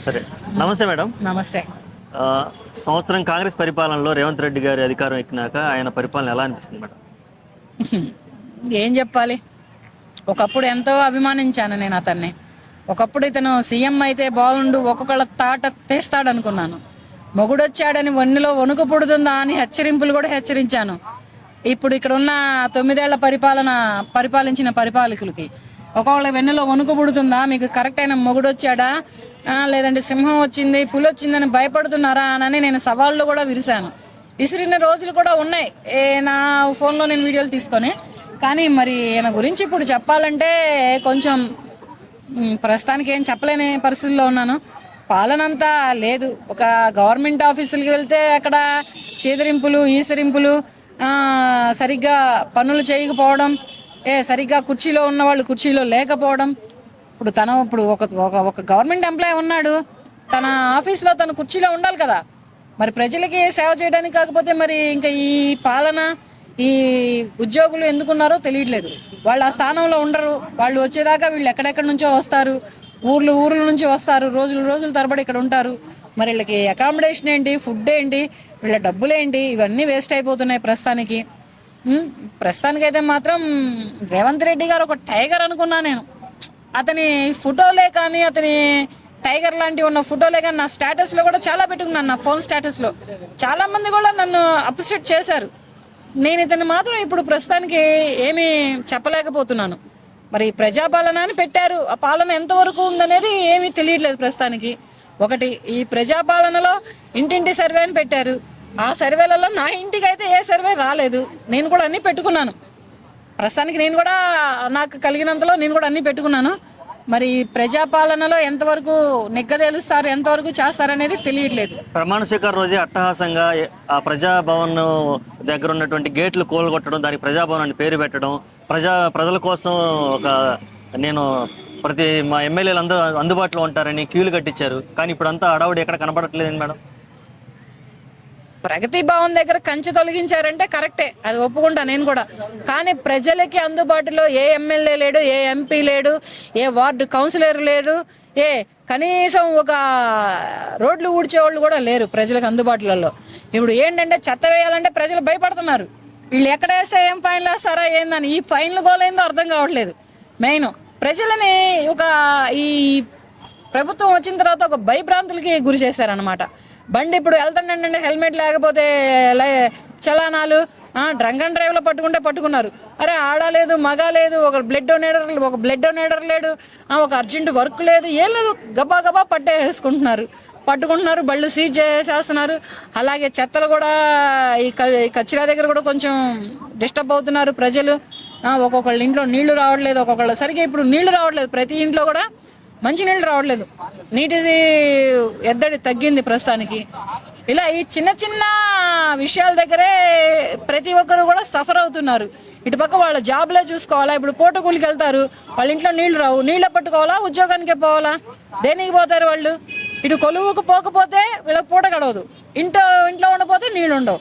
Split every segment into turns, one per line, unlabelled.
సరే. నమస్తే మేడం.
నమస్తే.
ఆ, సంవత్సరం కాంగ్రెస్ పరిపాలనలో రేవంత్ రెడ్డి గారి అధికారం ఎక్కినాక ఆయన పరిపాలన ఎలా అనిపిస్తుంది మేడం?
ఏం చెప్పాలి, ఒకప్పుడు ఎంతో అభిమానించాను నేను అతన్ని. ఒకప్పుడు ఇతను సీఎం అయితే బాగుండు, ఒక్కొక్కళ్ళ తాట తీస్తాడు అనుకున్నాను. మొగుడొచ్చాడని వన్నెలో వణుకు పుడుతుందా అని హెచ్చరింపులు కూడా హెచ్చరించాను. ఇప్పుడు ఇక్కడ ఉన్న 9 ఏళ్ల పరిపాలించిన పరిపాలకులకి ఒక్కొక్కళ్ళ వెన్నెలో వణుకు పుడుతుందా, మీకు కరెక్ట్ అయిన మొగుడొచ్చాడా, లేదంటే సింహం వచ్చింది పులి వచ్చిందని భయపడుతున్నారా అని నేను సవాళ్ళు కూడా విసిరిన రోజులు కూడా ఉన్నాయి నా ఫోన్లో నేను వీడియోలు తీసుకొని. కానీ మరి ఈయన గురించి ఇప్పుడు చెప్పాలంటే కొంచెం ప్రస్తుతానికి ఏం చెప్పలేని పరిస్థితుల్లో ఉన్నాను. పాలనంతా లేదు. ఒక గవర్నమెంట్ ఆఫీసులకి వెళ్తే అక్కడ చీదరింపులు ఈసరింపులు, సరిగ్గా పనులు చేయకపోవడం, సరిగ్గా కుర్చీలో ఉన్నవాళ్ళు కుర్చీలో లేకపోవడం. ఇప్పుడు ఒక గవర్నమెంట్ ఎంప్లాయీ ఉన్నాడు, తన ఆఫీస్లో తన కుర్చీలో ఉండాలి కదా. మరి ప్రజలకి సేవ చేయడానికి కాకపోతే మరి ఇంకా ఈ పాలన ఈ ఉద్యోగులు ఎందుకున్నారో తెలియట్లేదు. వాళ్ళు ఆ స్థానంలో ఉండరు. వాళ్ళు వచ్చేదాకా వీళ్ళు ఎక్కడెక్కడి నుంచో వస్తారు, ఊర్ల నుంచి వస్తారు, రోజులు తరబడి ఇక్కడ ఉంటారు. మరి వీళ్ళకి అకామిడేషన్ ఏంటి, ఫుడ్ ఏంటి, వీళ్ళ డబ్బులు ఏంటి, ఇవన్నీ వేస్ట్ అయిపోతున్నాయి ప్రస్తుతానికి. ప్రస్తుతానికైతే మాత్రం రేవంత్ రెడ్డి గారు ఒక టైగర్ అనుకున్నా నేను. అతని ఫోటోలే కానీ, అతని టైగర్ లాంటివి ఉన్న ఫోటోలే కానీ నా స్టేటస్లో కూడా చాలా పెట్టుకున్నాను. నా ఫోన్ స్టేటస్లో చాలామంది కూడా నన్ను అప్రిషియేట్ చేశారు. నేను ఇతన్ని మాత్రం ఇప్పుడు ప్రస్తుతానికి ఏమీ చెప్పలేకపోతున్నాను. మరి ప్రజాపాలన అని పెట్టారు, ఆ పాలన ఎంతవరకు ఉందనేది ఏమీ తెలియట్లేదు ప్రస్తుతానికి. ఒకటి, ఈ ప్రజాపాలనలో ఇంటింటి సర్వే అని పెట్టారు. ఆ సర్వేలలో నా ఇంటికి అయితే ఏ సర్వే రాలేదు. నేను కూడా అన్నీ పెట్టుకున్నాను. ప్రస్తుతానికి నేను కూడా నాకు కలిగినంతలో నేను కూడా అన్నీ పెట్టుకున్నాను. మరి ప్రజాపాలనలో ఎంతవరకు నిగ్గదేలుస్తారు, ఎంతవరకు చేస్తారనేది తెలియట్లేదు.
ప్రమాణ స్వీకారం రోజే అట్టహాసంగా ఆ ప్రజాభవన్ దగ్గర ఉన్నటువంటి గేట్లు కూలగొట్టడం, దానికి ప్రజాభవన్ అని పేరు పెట్టడం, ప్రజల కోసం నేను మా ఎమ్మెల్యేలు అందుబాటులో ఉంటారని క్యూలు కట్టించారు. కానీ ఇప్పుడు అంతా అడావుడి ఎక్కడ కనబడట్లేదు మేడం.
ప్రగతి భవన్ దగ్గర కంచె తొలగించారంటే కరెక్టే, అది ఒప్పుకుంటా నేను కూడా. కానీ ప్రజలకి అందుబాటులో ఏ ఎమ్మెల్యే లేడు, ఏ ఎంపీ లేడు, ఏ వార్డు కౌన్సిలర్ లేడు, కనీసం ఒక రోడ్లు ఊడ్చేవాళ్ళు కూడా లేరు ప్రజలకు అందుబాటులలో. ఇప్పుడు ఏంటంటే చెత్త వేయాలంటే ప్రజలు భయపడుతున్నారు. వీళ్ళు ఎక్కడ వేస్తే ఏం ఫైన్లు వేస్తారా ఏందని, ఈ ఫైన్లు గోలేందో అర్థం కావట్లేదు. మెయిన్ ప్రజలని ఈ ప్రభుత్వం వచ్చిన తర్వాత ఒక భయభ్రాంతులకి గురి చేశారనమాట. బండి ఇప్పుడు వెళ్తుండే హెల్మెట్ లేకపోతే చలానాలు, డ్రంక్ అండ్ డ్రైవ్లో పట్టుకున్నారు. అరే ఆడలేదు, మగ లేదు, ఒక బ్లడ్ డొనేటర్ లేడు, ఒక అర్జెంట్ వర్క్ లేదు, ఏం లేదు, గబా పట్టుకుంటున్నారు, బళ్ళు సీజ్ చేసేస్తున్నారు. అలాగే చెత్తలు కూడా ఈ కచ్చిరా దగ్గర కూడా కొంచెం డిస్టర్బ్ అవుతున్నారు ప్రజలు. ఒక్కొక్కళ్ళ ఇంట్లో నీళ్లు రావట్లేదు, ఒక్కొక్కళ్ళు సరిగ్గా ఇప్పుడు నీళ్లు రావట్లేదు, ప్రతి ఇంట్లో కూడా మంచి నీళ్ళు రావట్లేదు, నీటి ఎద్దడి తగ్గింది ప్రస్తుతానికి. ఇలా ఈ చిన్న విషయాల దగ్గరే ప్రతి ఒక్కరు కూడా సఫర్ అవుతున్నారు. ఇటుపక్క వాళ్ళ జాబ్లే చూసుకోవాలా, ఇప్పుడు పూటకూలికి వెళ్తారు, వాళ్ళ ఇంట్లో నీళ్లు రావు, నీళ్ళ పట్టుకోవాలా, ఉద్యోగానికే పోవాలా, దేనికి పోతారు వాళ్ళు? ఇటు కొలువుకు పోకపోతే వీళ్ళకి పూట గడవదు, ఇంట్లో ఉండపోతే నీళ్ళు ఉండవు.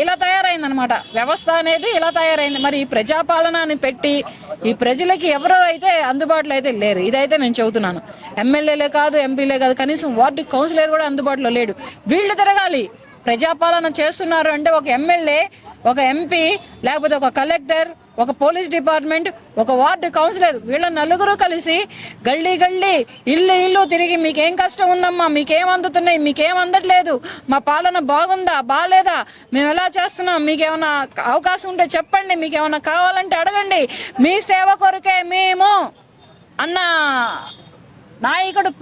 ఇలా తయారైందనమాట వ్యవస్థ అనేది, ఇలా తయారైంది. మరి ఈ ప్రజాపాలన అని పెట్టి ఈ ప్రజలకి ఎవరో అయితే అందుబాటులో అయితే లేరు, ఇదైతే నేను చెబుతున్నాను. ఎమ్మెల్యేలే కాదు, ఎంపీలే కాదు, కనీసం వార్డు కౌన్సిలర్ కూడా అందుబాటులో లేడు. వీళ్ళు తిరగాలి. ప్రజాపాలన చేస్తున్నారు అంటే ఒక ఎమ్మెల్యే, ఒక ఎంపీ, లేకపోతే ఒక కలెక్టర్, ఒక పోలీస్ డిపార్ట్మెంట్, ఒక వార్డు కౌన్సిలర్, వీళ్ళ నలుగురు కలిసి గల్లీ ఇల్లు తిరిగి మీకేం కష్టం ఉందమ్మా, మీకేం అందుతున్నాయి, మీకేం అందట్లేదు, మా పాలన బాగుందా బాగాలేదా, మేము ఎలా చేస్తున్నాం, మీకేమైనా అవకాశం ఉంటే చెప్పండి, మీకేమైనా కావాలంటే అడగండి, మీ సేవ కొరకే మేము అన్న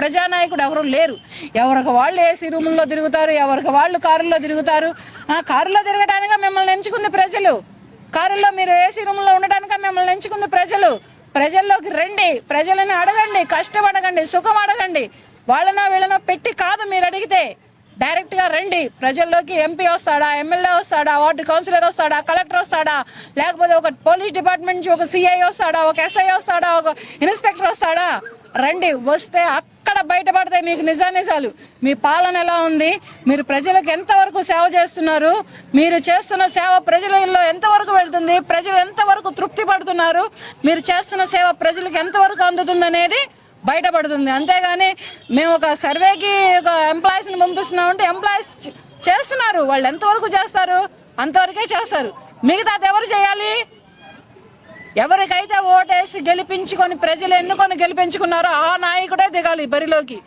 ప్రజానాయకుడు ఎవరు లేరు. ఎవరికి వాళ్ళు ఏసీ రూముల్లో తిరుగుతారు, ఎవరికి వాళ్ళు కారుల్లో తిరుగుతారు. కారులో తిరగడానిక మిమ్మల్ని ఎంచుకుంది ప్రజలు, కారుల్లో మీరు ఏసీ రూముల్లో ఉండడానిక మిమ్మల్ని ఎంచుకుంది ప్రజలు. ప్రజల్లోకి రండి, ప్రజలని అడగండి, కష్టం అడగండి, సుఖం అడగండి. వీళ్ళనో పెట్టి కాదు మీరు అడిగితే, డైరెక్ట్గా రండి ప్రజల్లోకి. ఎంపీ వస్తాడా, ఎమ్మెల్యే వస్తాడా, వార్డు కౌన్సిలర్ వస్తాడా, కలెక్టర్ వస్తాడా, లేకపోతే ఒక పోలీస్ డిపార్ట్మెంట్ నుంచి ఒక సిఐ వస్తాడా, ఒక ఎస్ఐ వస్తాడా, ఒక ఇన్స్పెక్టర్ వస్తాడా? రండి, వస్తే అక్కడ బయటపడతాయి మీకు నిజాలు. మీ పాలన ఎలా ఉంది, మీరు ప్రజలకు ఎంతవరకు సేవ చేస్తున్నారు, మీరు చేస్తున్న సేవ ప్రజలలో ఎంతవరకు వెళ్తుంది, ప్రజలు ఎంతవరకు తృప్తి పడుతున్నారు, మీరు చేస్తున్న సేవ ప్రజలకు ఎంతవరకు అందుతుంది అనేది బయటపడుతుంది. అంతేగాని మేము ఒక సర్వేకి ఒక ఎంప్లాయీస్ని పంపిస్తున్నామంటే ఎంప్లాయీస్ చేస్తున్నారు, వాళ్ళు ఎంతవరకు చేస్తారు అంతవరకే చేస్తారు. మిగతాది ఎవరు చేయాలి? ఎవరికైతే ఓటేసి గెలిపించుకొని ప్రజలు ఎన్నుకొని గెలిపించుకున్నారో ఆ నాయకుడే దిగాలి బరిలోకి.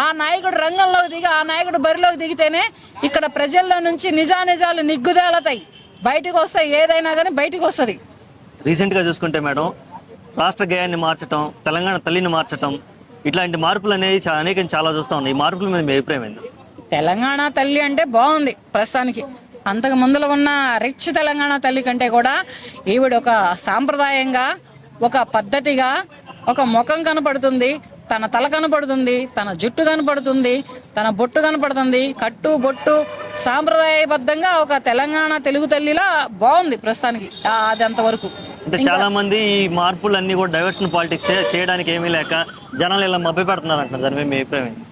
ఆ నాయకుడు రంగంలోకి దిగి ఆ నాయకుడు బరిలోకి దిగితేనే ఇక్కడ ప్రజల్లో నుంచి నిజానిజాలు నిగ్గుదేలతాయి, బయటకు వస్తాయి. ఏదైనా కానీ బయటకు వస్తుంది.
రీసెంట్గా చూసుకుంటే మేడం, రాష్ట్ర గేయాన్ని మార్చడం, తెలంగాణ తల్లిని మార్చడం, ఇట్లాంటి మార్పులు అనేవి అనేకం చాలా చూస్తూ ఉన్నాయి. ఈ మార్పుల మీద మీ అభిప్రాయం ఏంటి?
తెలంగాణ తల్లి అంటే బాగుంది ప్రస్తుతానికి. అంతకు ముందులో ఉన్న రిచ్ తెలంగాణ తల్లి కంటే కూడా ఈవిడ ఒక సాంప్రదాయంగా, ఒక పద్ధతిగా, ఒక ముఖం కనపడుతుంది, తన తల కనపడుతుంది, తన జుట్టు కనపడుతుంది, తన బొట్టు కనపడుతుంది, కట్టు బొట్టు సాంప్రదాయబద్ధంగా ఒక తెలంగాణ తెలుగు తల్లిలా బాగుంది ప్రస్తుతానికి. అది అంతవరకు.
అంటే చాలా మంది ఈ మార్పులన్నీ కూడా డైవర్షన్ పాలిటిక్స్ చేయడానికి ఏమీ లేక జనాలు ఇలా మభ్య పెడుతున్నారు అంటున్నారు. దాని మీద మీ అభిప్రాయం ఏంటి?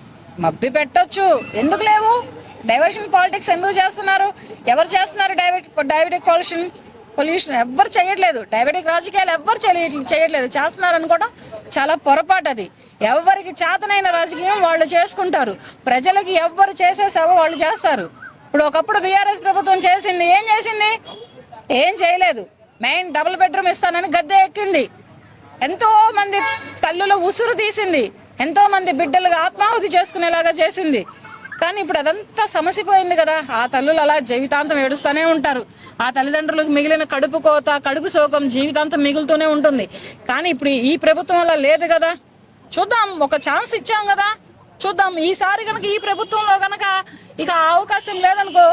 మబ్బి పెట్టొచ్చు, ఎందుకు లేవు? డైవర్షన్ పాలిటిక్స్ ఎందుకు చేస్తున్నారు? ఎవరు చేస్తున్నారు? డైవర్టిక్ పొల్యూషన్ ఎవ్వరు చేయట్లేదు. డైవర్టిక్ రాజకీయాలు ఎవ్వరు చేయట్లేదు. చేస్తున్నారు అనుకోవడం చాలా పొరపాటు. అది ఎవరికి చేతనైన రాజకీయం వాళ్ళు చేసుకుంటారు. ప్రజలకి ఎవ్వరు చేసే సేవ వాళ్ళు చేస్తారు. ఇప్పుడు ఒకప్పుడు బీఆర్ఎస్ ప్రభుత్వం చేసింది, ఏం చేసింది? ఏం చేయలేదు. మెయిన్ డబుల్ బెడ్రూమ్ ఇస్తానని గద్దె ఎక్కింది, ఎంతో మంది తల్లుల ఉసురు తీసింది, ఎంతో మంది బిడ్డలుగా ఆత్మాహుతి చేసుకునేలాగా చేసింది. కానీ ఇప్పుడు అదంతా సమసిపోయింది కదా. ఆ తల్లులు అలా జీవితాంతం ఏడుస్తూనే ఉంటారు. ఆ తల్లిదండ్రులకు మిగిలిన కడుపు కోత, కడుపు శోకం జీవితాంతం మిగులుతూనే ఉంటుంది. కానీ ఇప్పుడు ఈ ప్రభుత్వం అలా లేదు కదా. చూద్దాం, ఒక ఛాన్స్ ఇచ్చాం కదా, చూద్దాం. ఈసారి కనుక ఈ ప్రభుత్వంలో కనుక ఇక అవకాశం లేదనుకో,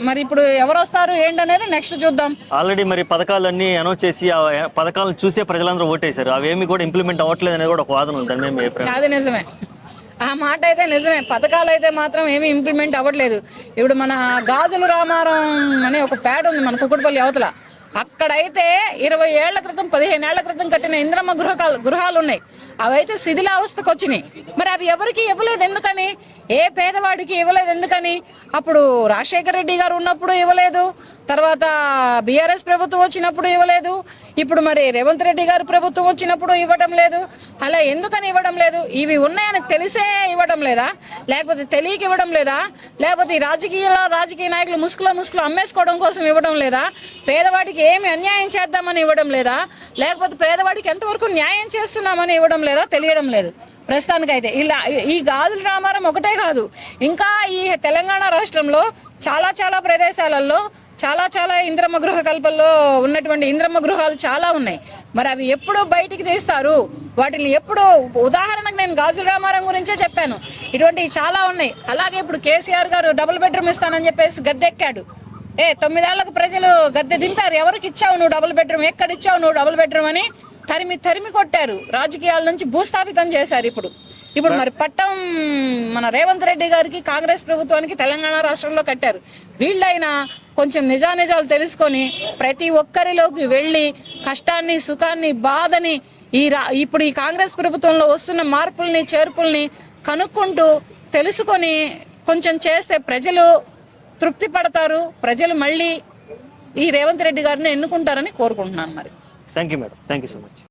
మరి ఇప్పుడు ఎవరు వస్తారు ఏంటనేది నెక్స్ట్ చూద్దాం.
ఆల్రెడీ మరి పథకాలన్నీ అనౌన్స్ చేసి ఆ పథకాలను చూసే ప్రజలందరూ ఓటేశారు. అవేమి కూడా ఇంప్లిమెంట్ అవ్వట్లేదు అనేది కూడా ఒక వాదన ఉంది. దాని మీద మీ అభిప్రాయం?
అది నిజమే, ఆ మాట అయితే నిజమే. పథకాలు అయితే మాత్రం ఏమీ ఇంప్లిమెంట్ అవ్వట్లేదు. ఇప్పుడు మన గాజుల రామారం అనే ఒక పేట ఉంది మన కుకుట్పల్లి అవతల. అక్కడైతే 20 ఏళ్ల క్రితం 15 ఏళ్ల క్రితం కట్టిన ఇంద్రమ్మ గృహాలు ఉన్నాయి. అవైతే శిథిలావస్థకు వచ్చినాయి. మరి అవి ఎవరికి ఇవ్వలేదు ఎందుకని? ఏ పేదవాడికి ఇవ్వలేదు ఎందుకని? అప్పుడు రాజశేఖర రెడ్డి గారు ఉన్నప్పుడు ఇవ్వలేదు, తర్వాత బీఆర్ఎస్ ప్రభుత్వం వచ్చినప్పుడు ఇవ్వలేదు, ఇప్పుడు మరి రేవంత్ రెడ్డి గారు ప్రభుత్వం వచ్చినప్పుడు ఇవ్వడం లేదు. అలా ఎందుకని ఇవ్వడం లేదు? ఇవి ఉన్నాయని తెలిసే ఇవ్వడం లేదా, లేకపోతే తెలియక ఇవ్వడం లేదా, లేకపోతే ఈ రాజకీయ నాయకులు ముసుగులో అమ్మేసుకోవడం కోసం ఇవ్వడం లేదా, పేదవాడికి ఏమి అన్యాయం చేద్దామని ఇవ్వడం లేదా, లేకపోతే పేదవాడికి ఎంతవరకు న్యాయం చేస్తున్నామని ఇవ్వడం లేదా తెలియడం లేదు ప్రస్తుతానికైతే. ఇలా ఈ గాజుల రామారం ఒకటే కాదు, ఇంకా ఈ తెలంగాణ రాష్ట్రంలో చాలా ప్రదేశాలలో చాలా ఇంద్రమ్మ గృహ కల్పల్లో ఉన్నటువంటి ఇంద్రమ్మ గృహాలు చాలా ఉన్నాయి. మరి అవి ఎప్పుడు బయటికి తీస్తారు? వాటిని ఎప్పుడు? ఉదాహరణకు నేను గాజుల రామారం గురించే చెప్పాను, ఇటువంటివి చాలా ఉన్నాయి. అలాగే ఇప్పుడు కేసీఆర్ గారు డబుల్ బెడ్రూమ్ ఇస్తానని చెప్పేసి గద్దెక్కాడు. 9 ఏళ్లకు ప్రజలు గద్దె దింపారు. ఎవరికి ఇచ్చావు నువ్వు డబుల్ బెడ్రూమ్? ఎక్కడ ఇచ్చావు నువ్వు డబుల్ బెడ్రూమ్ అని తరిమి కొట్టారు. రాజకీయాల నుంచి భూస్థాపితం చేశారు. ఇప్పుడు మరి పట్టం మన రేవంత్ రెడ్డి గారికి, కాంగ్రెస్ ప్రభుత్వానికి తెలంగాణ రాష్ట్రంలో కట్టారు. వీళ్ళైనా కొంచెం నిజానిజాలు తెలుసుకొని ప్రతి ఒక్కరిలోకి వెళ్ళి కష్టాన్ని, సుఖాన్ని, బాధని ఇప్పుడు ఈ కాంగ్రెస్ ప్రభుత్వంలో వస్తున్న మార్పుల్ని, చేర్పుల్ని కనుక్కుంటూ తెలుసుకొని కొంచెం చేస్తే ప్రజలు తృప్తి పడతారు. ప్రజలు మళ్ళీ ఈ రేవంత్ రెడ్డి గారిని ఎన్నుకుంటారని కోరుకుంటున్నాను. మరి
thank you madam, thank you so much.